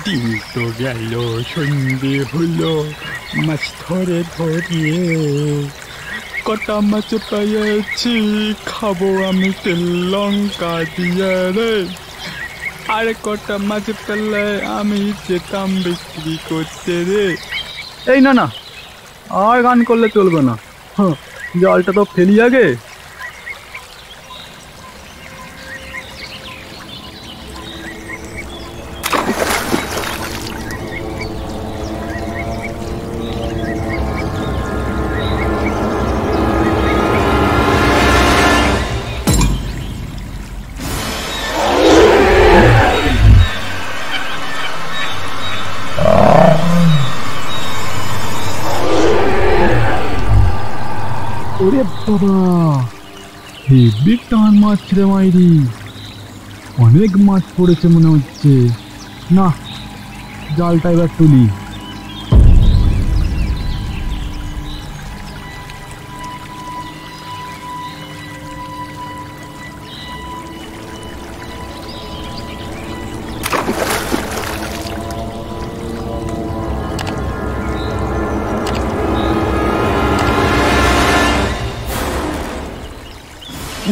দিন তো গেল, সন্ধে হলো, মাছ ধরে ধরিয়ে কটা মাছ পেয়েছি, খাবো আমি তেল লঙ্কা দিয়ে রে। আর কটা মাছ পেলে আমি যেতাম বিক্রি করতে রে। এই না না, আর গান করলে চলবে না, জালটা তো ফেলি আগে। ওরে বাবা, হেবি টান মাছ রে মাইরি, অনেক মাছ পড়েছে মনে হচ্ছে। না, জালটা এবার তুলি।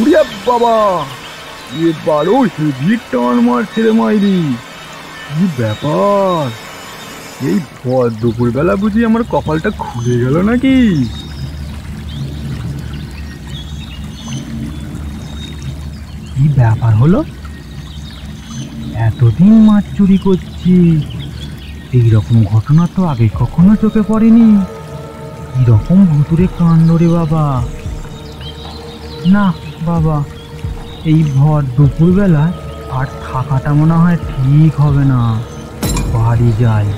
উড়িয়া বাবা, এবারও হেভি টান মারছে রে মাইরি। কি ব্যাপার, এই ভর দুপুরবেলা বুঝি আমার কপালটা খুলে গেল নাকি? কি ব্যাপার হলো, এতদিন মাছ চুরি করছি, এইরকম ঘটনা তো আগে কখনো চোখে পড়েনি। কিরকম ভুতুরে কাণ্ড রে বাবা। না বাবা, এই ভর দুপুরবেলা আর থাকাটা মনে হয় ঠিক হবে না, বাড়ি যাই।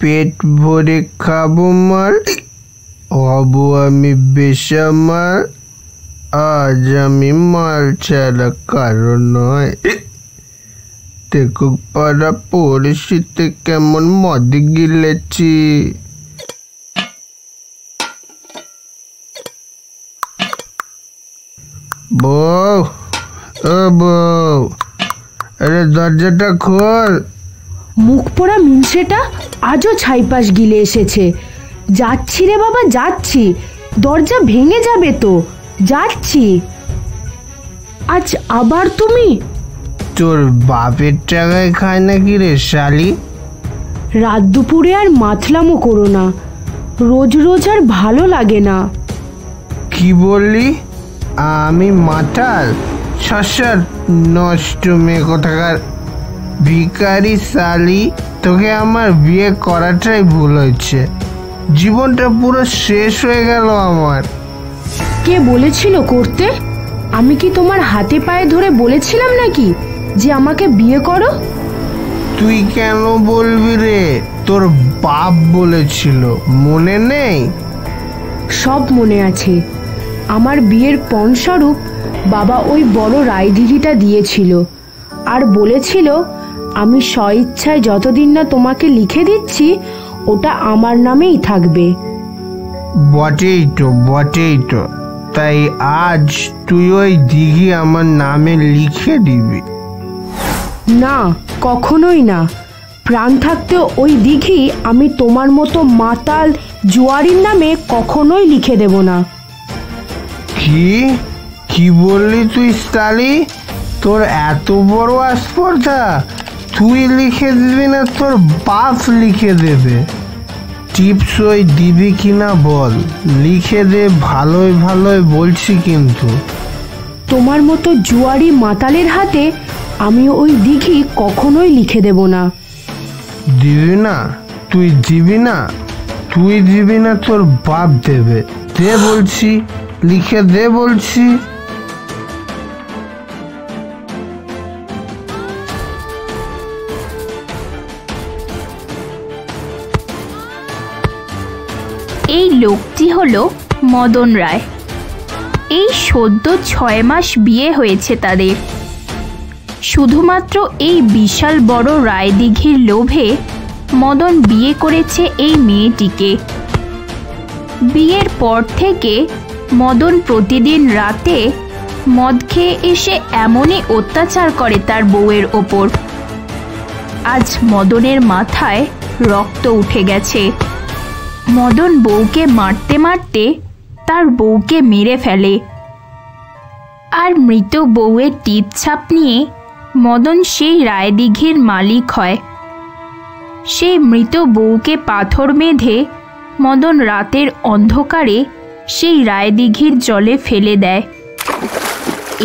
পেট ভরে খাবো মার, হব আমি বেসামার, আজ আমি মাল ছাড়া কারণ নয়। দেখুক পাড়া পরিস্থিতি কেমন মদ গিলেছি। বউ, ও বউ, আরে দরজাটা খোল। মুখ পোড়া মিনসেটা আজও ছাইপাশ গিলে এসেছে। যাচ্ছি রে বাবা, যাচ্ছি, দরজা ভেঙে যাবে তো, যাচ্ছি। আজ আবার তুমি? তোর বাপের টাকায় খায় নাকি রে শালি? রাত দুপুরে আর মাতলামো করো না, রোজ রোজ আর ভালো লাগে না। কি বললি? আমি মাতাল? শশার নষ্ট মেয়ে কোথাকার, ভিখারি শালি। তোকে আমার বিয়ে করাটাই ভুল হয়েছে, জীবনটা পুরো শেষ হয়ে গেল আমার। কে বলেছিল করতে? আমি কি তোমার হাতে পায়ে ধরে বলেছিলাম নাকি যে আমাকে বিয়ে করো? তুই কেন বলবি রে, তোর বাপ বলেছিল, মনে নেই? সব মনে আছে। আমার বিয়ের পণস্বরূপ বাবা ওই বড় রায়দিঘিটা দিয়েছিল, আর বলেছিল আমি স্বইচ্ছায় যতদিন না তোমাকে লিখে দিচ্ছি ওটা আমার নামেই থাকবে। বটেই তো, বটেই তো। তাই আজ তুই ওই দিঘি আমার নামে লিখে দিবি? না, কখনোই না। প্রাণ থাকতে ওই দিঘি আমি তোমার মতো মাতাল জুয়ারির নামে কখনোই লিখে দেব না। কি কি বললি তুই শালি? তোর এত বড় আস্পর্ধা, তুই লিখে দিবি না তোর বাপ লিখে দেবে? টিপস ওই দিবি কিনা বল, লিখে দে ভালোই ভালোই বলছি কিন্তু। তোমার মতো জুয়ারি মাতালের হাতে আমি ওই দিঘি কখনোই লিখে দেব না। দিবি না? তুই দিবি না? তুই দিবি না, তোর বাপ দেবে। দে বলছি, লিখে দে বলছি। এই লোকটি হলো মদন রায়। এই সদ্য 6 মাস বিয়ে হয়েছে তাদের। শুধুমাত্র এই বিশাল বড় রায়দিঘির লোভে মদন বিয়ে করেছে এই মেয়েটিকে। বিয়ের পর থেকে মদন প্রতিদিন রাতে মদ খেয়ে এসে এমনই অত্যাচার করে তার বউয়ের ওপর। আজ মদনের মাথায় রক্ত উঠে গেছে। মদন বউকে মারতে মারতে তার বউকে মেরে ফেলে। আর মৃত বউয়ের টিপছাপ নিয়ে মদন সেই রায়দিঘির মালিক হয়। সেই মৃত বউকে পাথর বেঁধে মদন রাতের অন্ধকারে সেই রায়দিঘির জলে ফেলে দেয়।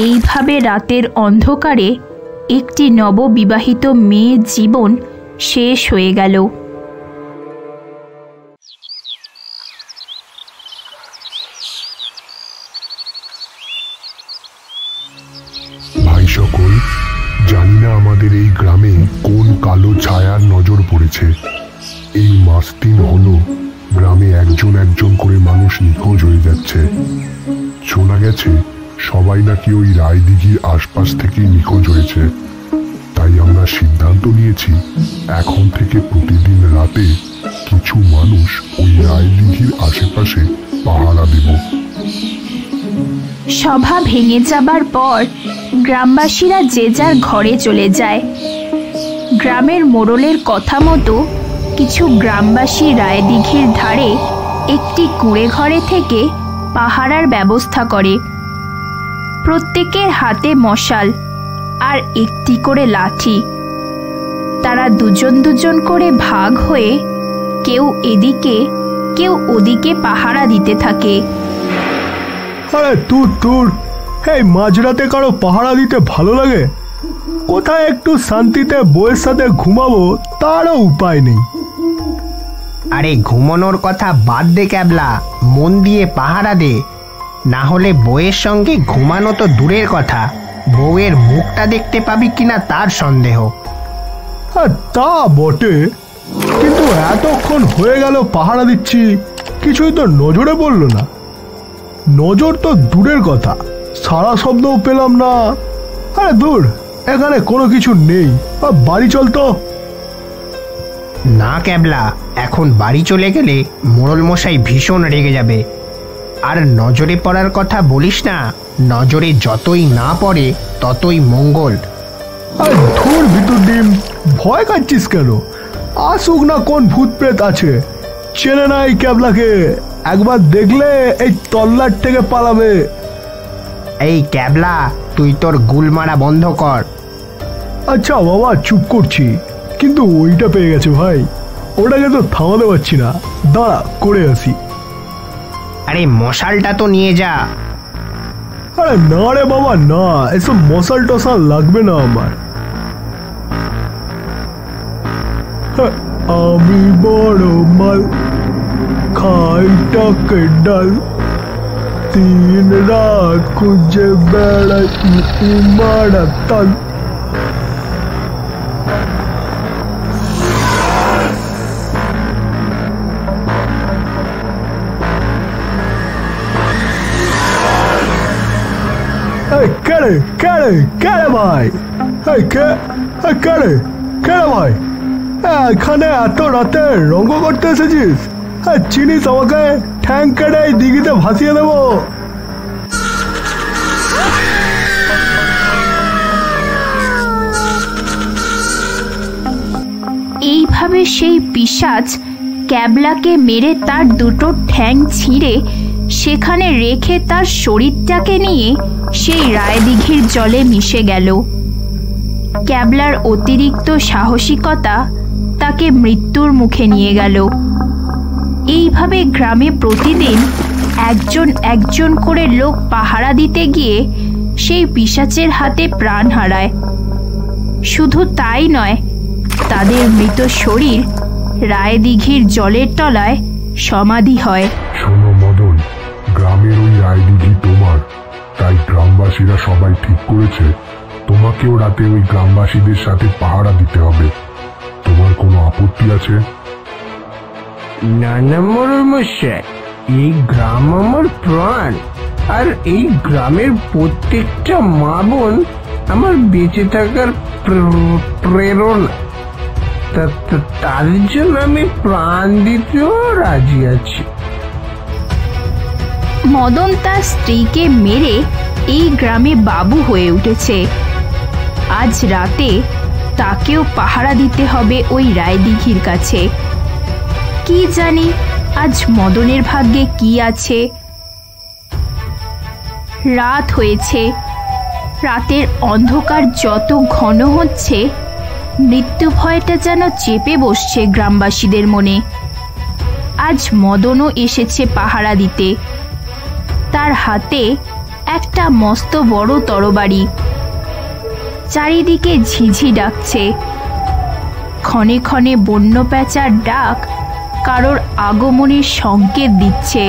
এইভাবে রাতের অন্ধকারে একটি নববিবাহিত মেয়ের জীবন শেষ হয়ে গেল। ভাই সকল, জানি না আমাদের এই গ্রামে কোন কালো ছায়ার নজর পড়েছে। এই মাস 3 হলো গ্রামে একজন একজন করে মানুষ নিখোঁজ হয়ে যাচ্ছে। শোনা গেছে সবাই নাকি ওই রায়দিঘির আশপাশ থেকেই নিখোঁজ হয়েছে। তাই আমরা সিদ্ধান্ত নিয়েছি এখন থেকে প্রতিদিন রাতে কিছু মানুষ ওই রায়দিঘির আশেপাশে পাহারা দেব। সভা ভেঙে যাবার পর গ্রামবাসীরা যে যার ঘরে চলে যায়। গ্রামের মোড়লের কথা মতো কিছু গ্রামবাসী রায়দিঘির ধারে একটি কুঁড়ে ঘরে থেকে পাহারার ব্যবস্থা করে। প্রত্যেকের হাতে মশাল আর একটি করে লাঠি। তারা দুজন দুজন করে ভাগ হয়ে কেউ এদিকে কেউ ওদিকে পাহারা দিতে থাকে। আরে তুর এই মাঝরাতে কারো পাহারা দিতে ভালো লাগে? কোথায় একটু শান্তিতে বউয়ের সাথে ঘুমাবো তারও উপায় নেই। আরে ঘুমানোর কথা বাদ দে ক্যাবলা, মন দিয়ে পাহারা দে। না হলে বউয়ের সঙ্গে ঘুমানো তো দূরের কথা, বউয়ের মুখটা দেখতে পাবি কিনা তার সন্দেহ। তা বটে, কিন্তু এতক্ষণ হয়ে গেল পাহারা দিচ্ছি, কিছুই তো নজরে পড়ল না। নজর তো দূরের কথা, সারা শব্দও পেলাম না। আরে দূর, এখানে কোনো কিছু নেই, বাড়ি চল তো। না ক্যাবলা, এখন বাড়ি চলে গেলে মোড়ল মশাই ভীষণ রেগে যাবে। আর নজরে পড়ার কথা বলিস না, নজরে যতই না পড়ে ততই মঙ্গল। আরে ধুর ভিতর ডিম, ভয় কাচ্ছিস কেন? আসুক না কোন ভূত প্রেত আছে, চেনে না এই ক্যাবলাকে, একবার দেখলে এই তল্লাট থেকে পালাবে। এই ক্যাবলা, তুই তোর গুল মারা বন্ধ কর। আচ্ছা বাবা, চুপ করছি, কিন্তু ওইটা পেয়ে গেছে ভাই, ওটাকে তো থামাতে পারছি না, দাঁড়া করে আসি। আরে মশালটা তো নিয়ে যা। আরে না রে বাবা না, এসব মশাল টশাল লাগবে না আমার। আমি বড় মাল, খাই টাকে ডাল, 3 রাত খুঁজে বেড়াই মারা তাল। কেড়ে কেড়ে কেড়ে ভাই, কেড়ে কেড়ে ভাই, এখানে এত রাতে রঙ্গ করতে এসেছিস? চিনিস আমাকে? ঠ্যাং কেটে দিঘিতে ভাসিয়ে দেবো। এইভাবে সেই পিশাচ ক্যাবলাকে মেরে তার দুটো ঠ্যাং ছিঁড়ে সেখানে রেখে তার শরীরটাকে নিয়ে সেই রায়দিঘির জলে মিশে গেল। ক্যাবলার অতিরিক্ত সাহসিকতা তাকে মৃত্যুর মুখে নিয়ে গেল। এইভাবে গ্রামে প্রতিদিন একজন একজন করে লোক পাহারা দিতে গিয়ে সেই পিশাচের হাতে প্রাণ হারায়। শুধু তাই নয়, তাদের মৃত শরীর রায়দিঘির জলের তলায় সমাধি হয়। শোনো মদন, তোমার, তাই গ্রামবাসীরা সবাই ঠিক করেছে তোমাকেও রাতে ওই গ্রামবাসীদের সাথে পাহারা দিতে হবে। তোমার কোনো আপত্তি আছে? না না মোড়ল মশাই, এই গ্রাম আমার প্রাণ, আর এই গ্রামের প্রত্যেকটা মা বোন আমার বেঁচে থাকার প্রেরণা। তাদের জন্য আমি প্রাণ দিতেও রাজি আছি। মদন তার স্ত্রীকে মেরে এই গ্রামে বাবু হয়ে উঠেছে। আজ রাতে তাকেও পাহারা দিতে হবে ওই রায়দিঘির কাছে। কি জানি আজ মদনের ভাগ্যে কি আছে। রাত হয়েছে, রাতের অন্ধকার যত ঘন হচ্ছে মৃত্যু ভয়টা যেন চেপে বসছে গ্রামবাসীদের মনে। আজ মদনও এসেছে পাহারা দিতে। তার হাতে একটা মস্ত বড় তরবারি। চারিদিকে ঝিঝি ডাকছে। ক্ষণে ক্ষণে বন্য প্যাঁচার ডাক কারোর আগমনের সংকেত দিচ্ছে।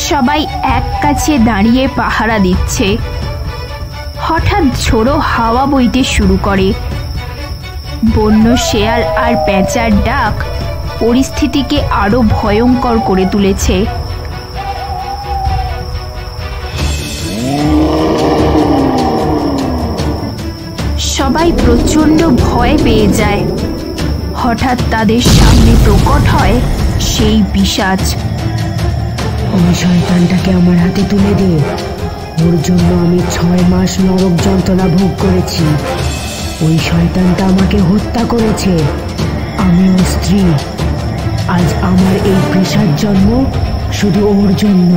সবাই এক কাছে দাঁড়িয়ে পাহারা দিচ্ছে। হঠাৎ ঝোড়ো হাওয়া বইতে শুরু করে। বন্য শেয়াল আর প্যাঁচার ডাক পরিস্থিতিকে আরো ভয়ঙ্কর করে তুলেছে। সবাই প্রচন্ড ভয় পেয়ে যায়। হঠাৎ তাদের সামনে প্রকট হয় সেই পিশাচ। ওই শয়তানটাকে আমার হাতে তুলে দে। ওর জন্য আমি 6 মাস নরক যন্ত্রণা ভোগ করেছি। ওই শয়তানটা আমাকে হত্যা করেছে। আমি ওর স্ত্রী। আজ আমার এই পেশার জন্ম শুধু ওর জন্য।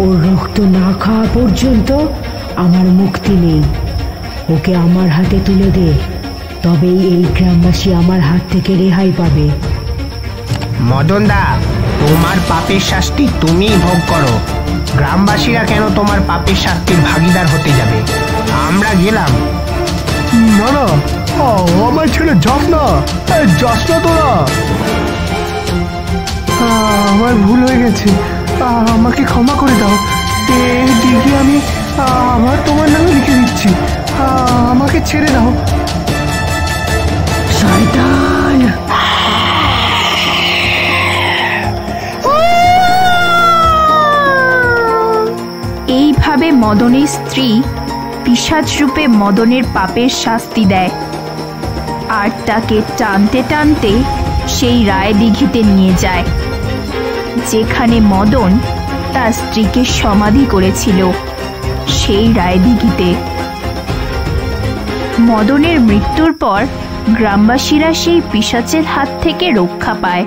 ওর রক্ত না খাওয়া পর্যন্ত আমার মুক্তি নেই। ওকে আমার হাতে তুলে দে, তবেই এই গ্রামবাসী আমার হাত থেকে রেহাই পাবে। মদনদা, তোমার পাপের শাস্তি তুমিই ভোগ করো। গ্রামবাসীরা কেন তোমার পাপের শাস্তির ভাগিদার হতে যাবে? আমরা গেলাম। না না, আমায় ছেড়ে যাস না, যাস না তোরা। আমার ভুল হয়ে গেছে, আমাকে ক্ষমা করে দাও। এই দিঘি আমি আবার তোমার নামে লিখে দিচ্ছি, আমাকে ছেড়ে দাও। শয়তান! এইভাবে মদনের স্ত্রী পিশাচ রূপে মদনের পাপের শাস্তি দেয়, আর তাকে টানতে টানতে সেই রায়দিঘিতে নিয়ে যায়, যেখানে মদন তার স্ত্রীকে সমাধি করেছিল। সেই রায়দিঘিতে মদনের মৃত্যুর পর গ্রামবাসীরা সেই পিশাচের হাত থেকে রক্ষা পায়।